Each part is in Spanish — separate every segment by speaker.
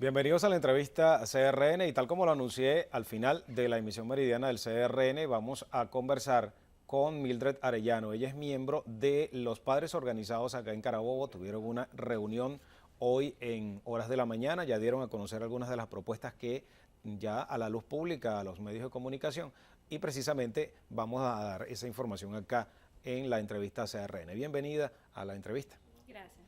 Speaker 1: Bienvenidos a la entrevista CRN y tal como lo anuncié al final de la emisión meridiana del CRN, vamos a conversar con Mildred Arellano. Ella es miembro de los padres organizados acá en Carabobo. Tuvieron una reunión hoy en horas de la mañana, ya dieron a conocer algunas de las propuestas que ya a la luz pública, a los medios de comunicación, y precisamente vamos a dar esa información acá en la entrevista CRN. Bienvenida a la entrevista.
Speaker 2: Gracias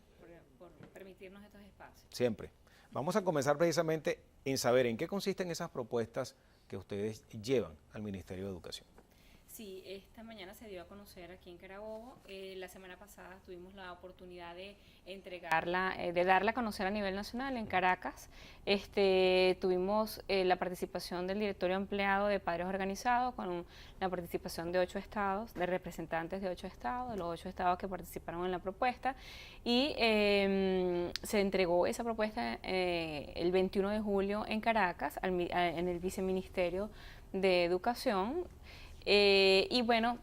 Speaker 2: por permitirnos estos espacios.
Speaker 1: Siempre. Vamos a comenzar precisamente en saber en qué consisten esas propuestas que ustedes llevan al Ministerio de Educación.
Speaker 2: Sí, esta mañana se dio a conocer aquí en Carabobo. La semana pasada tuvimos la oportunidad de entregarla, de darla a conocer a nivel nacional en Caracas. Tuvimos la participación del directorio empleado de padres organizados con la participación de 8 estados, de representantes de 8 estados, de los 8 estados que participaron en la propuesta, y se entregó esa propuesta el 21 de julio en Caracas, en el Viceministerio de Educación. Y bueno,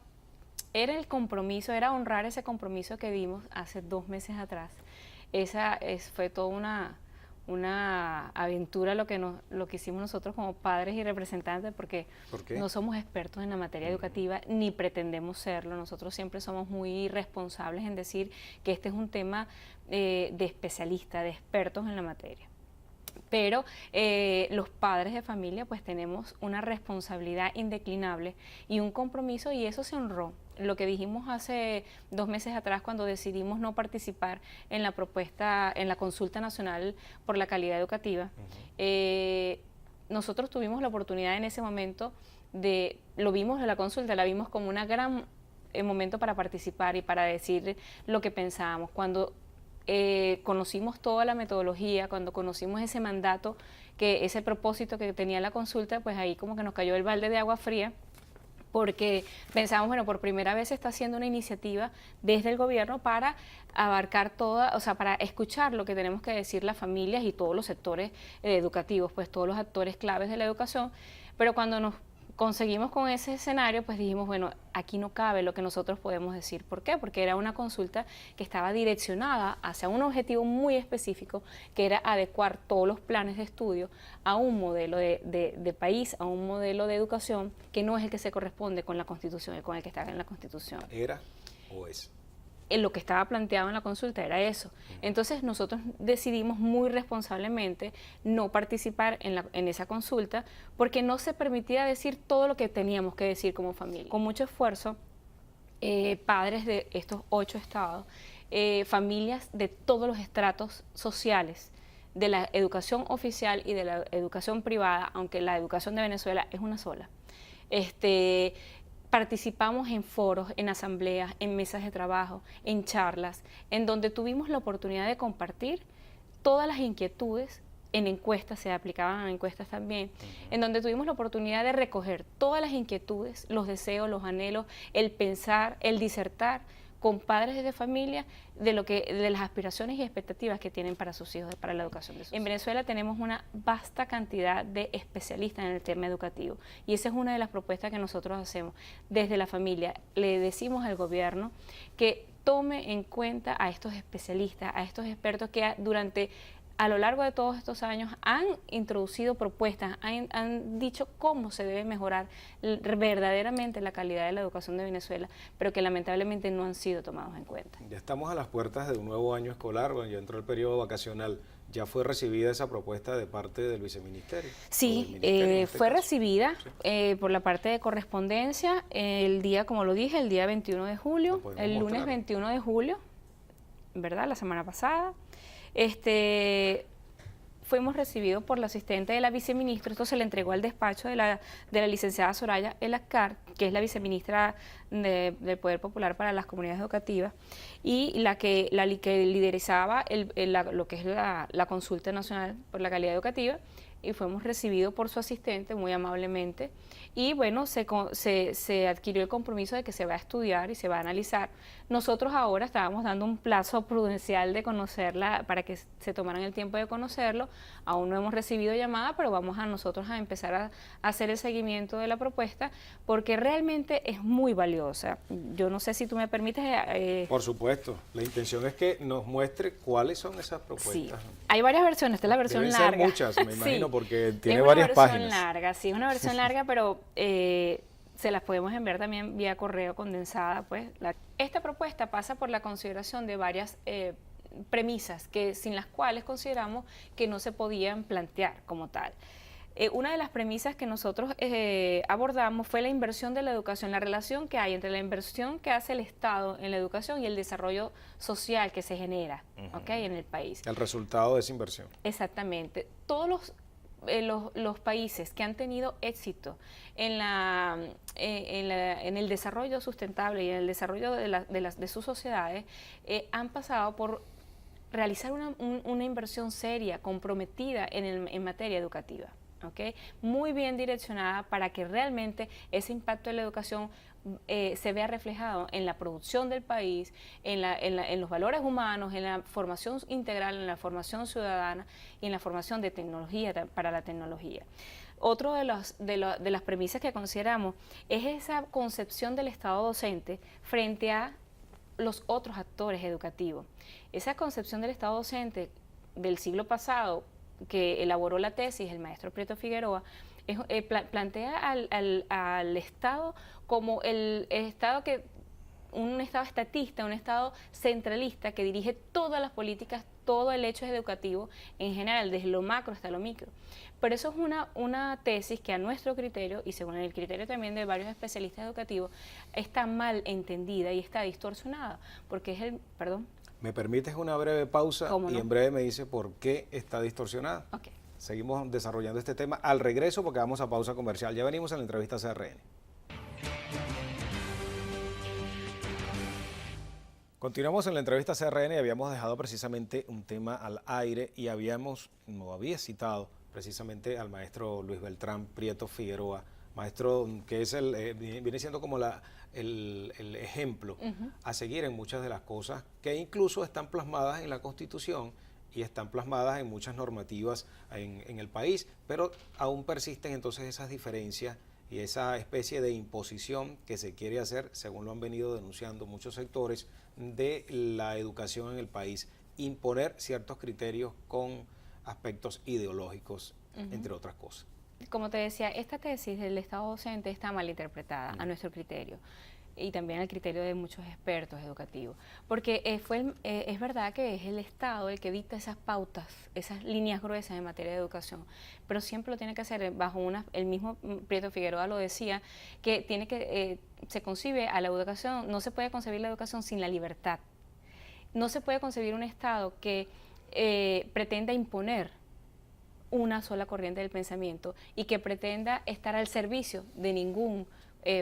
Speaker 2: era el compromiso, era honrar ese compromiso que dimos hace 2 meses atrás. Fue toda una aventura lo que hicimos nosotros como padres y representantes, porque no somos expertos en la materia educativa, ni pretendemos serlo. Nosotros siempre somos muy responsables en decir que este es un tema de especialistas, de expertos en la materia. Pero los padres de familia pues tenemos una responsabilidad indeclinable y un compromiso, y eso se honró. Lo que dijimos hace 2 meses atrás cuando decidimos no participar en la propuesta, en la consulta nacional por la calidad educativa, nosotros tuvimos la oportunidad en ese momento lo vimos en la consulta, la vimos como una gran momento para participar y para decir lo que pensábamos. Cuando conocimos toda la metodología, cuando conocimos ese mandato, ese propósito que tenía la consulta, pues ahí como que nos cayó el balde de agua fría, porque pensamos, bueno, por primera vez se está haciendo una iniciativa desde el gobierno para abarcar para escuchar lo que tenemos que decir las familias y todos los sectores educativos, pues todos los actores claves de la educación. Pero cuando nos conseguimos con ese escenario, pues dijimos, bueno, aquí no cabe lo que nosotros podemos decir. ¿Por qué? Porque era una consulta que estaba direccionada hacia un objetivo muy específico, que era adecuar todos los planes de estudio a un modelo de país, a un modelo de educación que no es el que se corresponde con la Constitución, con el que está en la Constitución.
Speaker 1: ¿Era o es?
Speaker 2: Lo que estaba planteado en la consulta era eso. Entonces nosotros decidimos muy responsablemente no participar en esa consulta, porque no se permitía decir todo lo que teníamos que decir como familia. Con mucho esfuerzo, padres de estos 8 estados, familias de todos los estratos sociales, de la educación oficial y de la educación privada, aunque la educación de Venezuela es una sola, participamos en foros, en asambleas, en mesas de trabajo, en charlas, en donde tuvimos la oportunidad de compartir todas las inquietudes. En encuestas, se aplicaban encuestas también, en donde tuvimos la oportunidad de recoger todas las inquietudes, los deseos, los anhelos, el pensar, el disertar con padres de familia de las aspiraciones y expectativas que tienen para sus hijos, para la educación de sus hijos. En Venezuela tenemos una vasta cantidad de especialistas en el tema educativo, y esa es una de las propuestas que nosotros hacemos. Desde la familia le decimos al gobierno que tome en cuenta a estos especialistas, a estos expertos que a lo largo de todos estos años han introducido propuestas, han dicho cómo se debe mejorar verdaderamente la calidad de la educación de Venezuela, pero que lamentablemente no han sido tomados en cuenta.
Speaker 1: Ya estamos a las puertas de un nuevo año escolar, bueno, ya entró el periodo vacacional. ¿Ya fue recibida esa propuesta de parte del viceministerio?
Speaker 2: Sí, fue recibida por la parte de correspondencia el día, como lo dije, el día 21 de julio, el lunes 21 de julio, ¿verdad? La semana pasada. Fuimos recibidos por la asistente de la viceministra. Esto se le entregó al despacho de la licenciada Soraya Elascar, que es la viceministra del Poder Popular para las Comunidades Educativas, y la que liderizaba lo que es la consulta nacional por la calidad educativa, y fuimos recibidos por su asistente muy amablemente, y bueno, se adquirió el compromiso de que se va a estudiar y se va a analizar. Nosotros ahora estábamos dando un plazo prudencial de conocerla, para que se tomaran el tiempo de conocerlo. Aún no hemos recibido llamada, pero vamos nosotros a empezar a hacer el seguimiento de la propuesta, porque realmente es muy valiosa. valiosa. Yo no sé si tú me permites...
Speaker 1: Por supuesto, la intención es que nos muestre cuáles son esas propuestas.
Speaker 2: Sí, hay varias versiones, esta es la versión
Speaker 1: Deben
Speaker 2: larga.
Speaker 1: ser muchas, me imagino,
Speaker 2: Sí,
Speaker 1: porque tiene varias páginas.
Speaker 2: Es una versión larga, sí, es una versión larga, pero se las podemos enviar también vía correo condensada. Pues. Esta propuesta pasa por la consideración de varias premisas sin las cuales consideramos que no se podían plantear como tal. Una de las premisas que nosotros abordamos fue la inversión de la educación, la relación que hay entre la inversión que hace el Estado en la educación y el desarrollo social que se genera ¿okay? En el país.
Speaker 1: El resultado de esa inversión.
Speaker 2: Exactamente. Todos los países que han tenido éxito en el desarrollo sustentable y en el desarrollo de sus sociedades han pasado por realizar una inversión seria, comprometida en materia educativa. ¿Okay? Muy bien direccionada para que realmente ese impacto de la educación se vea reflejado en la producción del país, en los valores humanos, en la formación integral, en la formación ciudadana y en la formación de tecnología para la tecnología. Otro de las premisas que consideramos es esa concepción del Estado docente frente a los otros actores educativos. Esa concepción del Estado docente del siglo pasado, que elaboró la tesis el maestro Prieto Figueroa, plantea al Estado como un Estado estatista, un Estado centralista que dirige todas las políticas, todo el hecho educativo en general, desde lo macro hasta lo micro. Pero eso es una tesis que a nuestro criterio, y según el criterio también de varios especialistas educativos, está mal entendida y está distorsionada, porque es Perdón.
Speaker 1: ¿Me permites una breve pausa?
Speaker 2: ¿Cómo no?
Speaker 1: Y en breve me dice por qué está distorsionada.
Speaker 2: Okay.
Speaker 1: Seguimos desarrollando este tema al regreso porque vamos a pausa comercial. Ya venimos en la entrevista CRN. Continuamos en la entrevista CRN y habíamos dejado precisamente un tema al aire y había citado precisamente al maestro Luis Beltrán Prieto Figueroa, maestro que es viene siendo como el ejemplo a seguir en muchas de las cosas que incluso están plasmadas en la Constitución y están plasmadas en muchas normativas en el país, pero aún persisten entonces esas diferencias y esa especie de imposición que se quiere hacer, según lo han venido denunciando muchos sectores, de la educación en el país, imponer ciertos criterios con aspectos ideológicos, entre otras cosas.
Speaker 2: Como te decía, esta tesis del Estado docente está mal interpretada a nuestro criterio y también al criterio de muchos expertos educativos, porque es verdad que es el Estado el que dicta esas pautas, esas líneas gruesas en materia de educación, pero siempre lo tiene que hacer bajo el mismo Prieto Figueroa lo decía, que se concibe a la educación, no se puede concebir la educación sin la libertad, no se puede concebir un Estado que pretenda imponer una sola corriente del pensamiento y que pretenda estar al servicio de ningún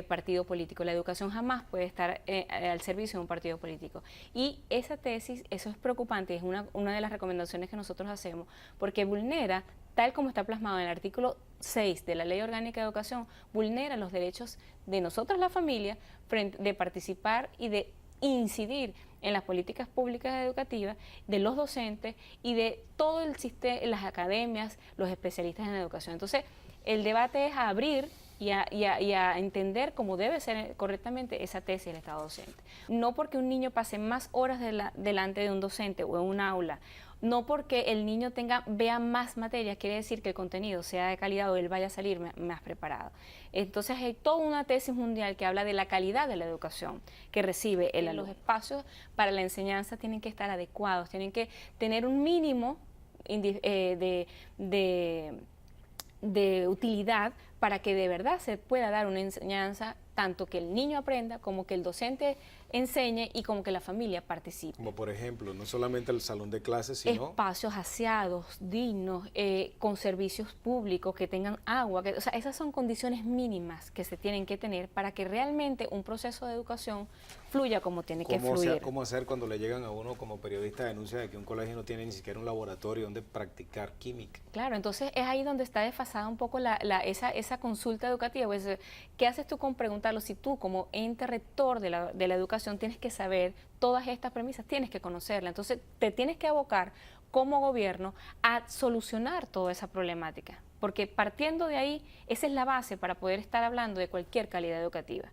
Speaker 2: partido político. La educación jamás puede estar al servicio de un partido político. Y esa tesis, eso es preocupante, es una de las recomendaciones que nosotros hacemos, porque vulnera, tal como está plasmado en el artículo 6 de la Ley Orgánica de Educación, vulnera los derechos de nosotros, la familia, de participar y de incidir en las políticas públicas educativas, de los docentes y de todo el sistema, las academias, los especialistas en educación. Entonces, el debate es a abrir y a entender cómo debe ser correctamente esa tesis del Estado docente. No porque un niño pase más horas delante de un docente o en un aula, no porque el niño vea más materias, quiere decir que el contenido sea de calidad o él vaya a salir más preparado. Entonces hay toda una tesis mundial que habla de la calidad de la educación que recibe el alumno. Los espacios para la enseñanza tienen que estar adecuados, tienen que tener un mínimo de utilidad para que de verdad se pueda dar una enseñanza, tanto que el niño aprenda, como que el docente enseñe y como que la familia participe.
Speaker 1: Como por ejemplo, no solamente el salón de clases, sino
Speaker 2: espacios aseados, dignos, con servicios públicos, que tengan agua, o sea, esas son condiciones mínimas que se tienen que tener para que realmente un proceso de educación fluya como tiene que fluir.
Speaker 1: ¿Cómo hacer cuando le llegan a uno como periodista denuncia de que un colegio no tiene ni siquiera un laboratorio donde practicar química?
Speaker 2: Claro, entonces es ahí donde está desfasada un poco esa consulta educativa. Pues, ¿qué haces tú con preguntarlo si tú como ente rector de la educación tienes que saber todas estas premisas, tienes que conocerlas? Entonces te tienes que abocar como gobierno a solucionar toda esa problemática, porque partiendo de ahí, esa es la base para poder estar hablando de cualquier calidad educativa.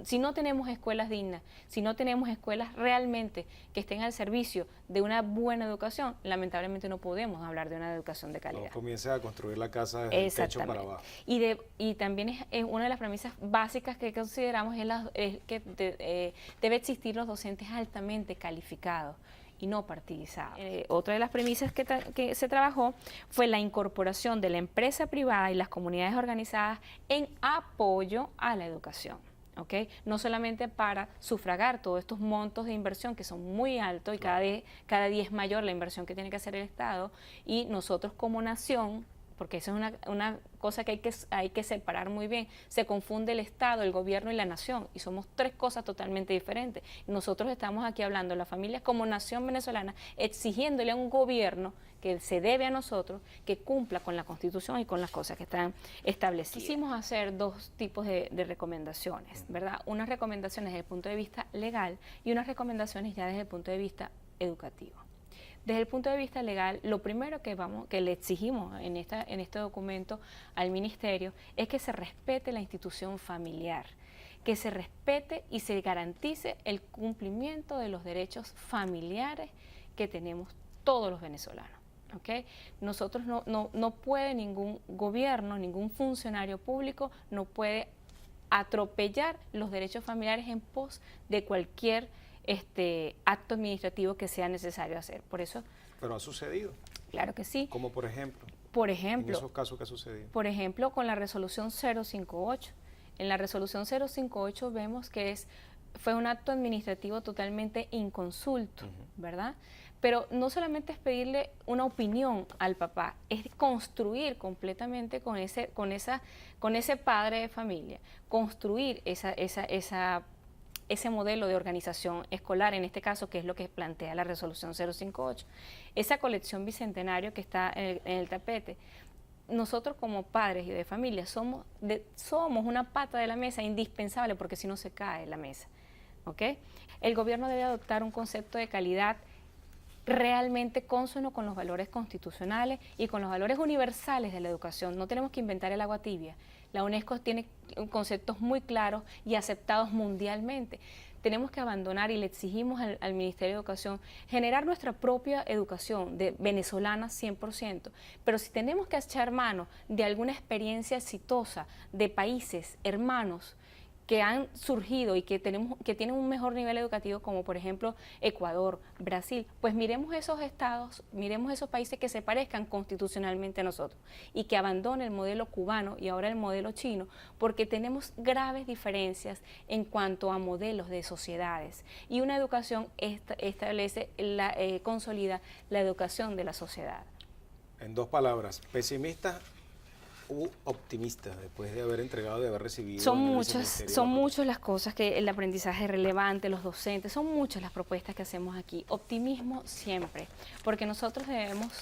Speaker 2: Si no tenemos escuelas dignas, si no tenemos escuelas realmente que estén al servicio de una buena educación, lamentablemente no podemos hablar de una educación de calidad.
Speaker 1: No comienza a construir la casa desde el techo para abajo.
Speaker 2: Y también es una de las premisas básicas que consideramos es que debe existir los docentes altamente calificados y no partidizados. Otra de las premisas que se trabajó fue la incorporación de la empresa privada y las comunidades organizadas en apoyo a la educación. ¿Okay? No solamente para sufragar todos estos montos de inversión que son muy altos y cada día es mayor la inversión que tiene que hacer el Estado, y nosotros como nación, porque eso es una cosa que hay que separar muy bien, se confunde el Estado, el gobierno y la nación, y somos tres cosas totalmente diferentes. Nosotros estamos aquí hablando de las familias como nación venezolana, exigiéndole a un gobierno que se debe a nosotros, que cumpla con la Constitución y con las cosas que están establecidas. Quisimos hacer dos tipos de recomendaciones, ¿verdad? Unas recomendaciones desde el punto de vista legal y unas recomendaciones ya desde el punto de vista educativo. Desde el punto de vista legal, lo primero que le exigimos en este documento al Ministerio es que se respete la institución familiar, que se respete y se garantice el cumplimiento de los derechos familiares que tenemos todos los venezolanos. ¿Okay? Nosotros no puede ningún gobierno, ningún funcionario público no puede atropellar los derechos familiares en pos de cualquier acto administrativo que sea necesario hacer. Por eso.
Speaker 1: Pero ha sucedido.
Speaker 2: Claro que sí.
Speaker 1: Como por ejemplo.
Speaker 2: Por ejemplo.
Speaker 1: En esos casos que ha sucedido.
Speaker 2: Por ejemplo, con la resolución 058. En la resolución 058 vemos que fue un acto administrativo totalmente inconsulto, ¿verdad? Pero no solamente es pedirle una opinión al papá, es construir completamente con ese padre de familia, construir ese modelo de organización escolar, en este caso, que es lo que plantea la resolución 058. Esa colección bicentenario que está en el tapete, nosotros como padres y de familia somos una pata de la mesa indispensable, porque si no se cae la mesa. ¿Okay? El gobierno debe adoptar un concepto de calidad realmente cónsono con los valores constitucionales y con los valores universales de la educación. No tenemos que inventar el agua tibia. La UNESCO tiene conceptos muy claros y aceptados mundialmente. Tenemos que abandonar, y le exigimos al Ministerio de Educación, generar nuestra propia educación venezolana 100%. Pero si tenemos que echar mano de alguna experiencia exitosa de países hermanos que han surgido y que tienen un mejor nivel educativo, como por ejemplo Ecuador, Brasil, pues miremos esos estados, miremos esos países que se parezcan constitucionalmente a nosotros y que abandonen el modelo cubano y ahora el modelo chino, porque tenemos graves diferencias en cuanto a modelos de sociedades, y una educación consolida la educación de la sociedad.
Speaker 1: En dos palabras, pesimista optimista después de haber entregado, de haber recibido.
Speaker 2: Son muchas las cosas que el aprendizaje es relevante, los docentes, son muchas las propuestas que hacemos aquí. Optimismo siempre, porque nosotros debemos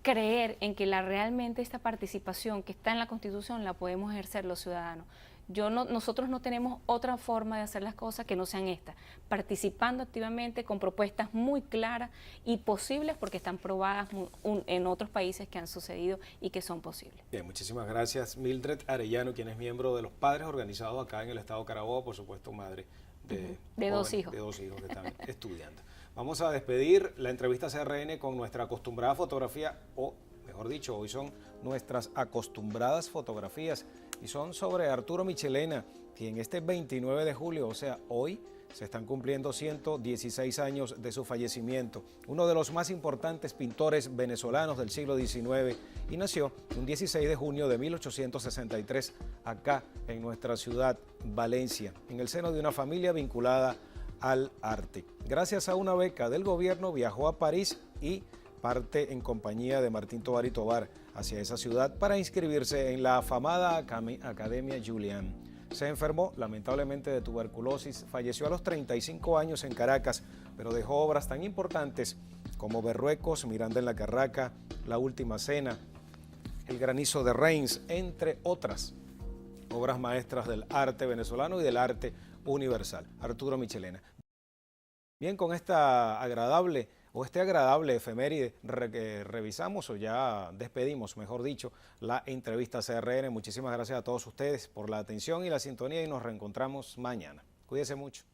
Speaker 2: creer en que realmente esta participación que está en la Constitución la podemos ejercer los ciudadanos. Nosotros no tenemos otra forma de hacer las cosas que no sean estas, participando activamente con propuestas muy claras y posibles, porque están probadas en otros países que han sucedido y que son posibles.
Speaker 1: Bien, muchísimas gracias. Mildred Arellano, quien es miembro de los padres organizados acá en el estado de Carabobo, por supuesto madre de
Speaker 2: dos hijos
Speaker 1: que están estudiando. Vamos a despedir la entrevista CRN con nuestra acostumbrada fotografía, o mejor dicho, hoy son nuestras acostumbradas fotografías, y son sobre Arturo Michelena, quien este 29 de julio, o sea, hoy, se están cumpliendo 116 años de su fallecimiento. Uno de los más importantes pintores venezolanos del siglo XIX, y nació un 16 de junio de 1863 acá en nuestra ciudad, Valencia, en el seno de una familia vinculada al arte. Gracias a una beca del gobierno viajó a París y parte en compañía de Martín Tovar y Tovar hacia esa ciudad para inscribirse en la afamada Academia Julian. Se enfermó lamentablemente de tuberculosis, falleció a los 35 años en Caracas, pero dejó obras tan importantes como Berruecos, Miranda en la Carraca, La Última Cena, El Granizo de Reims, entre otras obras maestras del arte venezolano y del arte universal. Arturo Michelena. Bien, con esta agradable o este agradable efeméride que revisamos o ya despedimos, mejor dicho, la entrevista CRN. Muchísimas gracias a todos ustedes por la atención y la sintonía y nos reencontramos mañana. Cuídense mucho.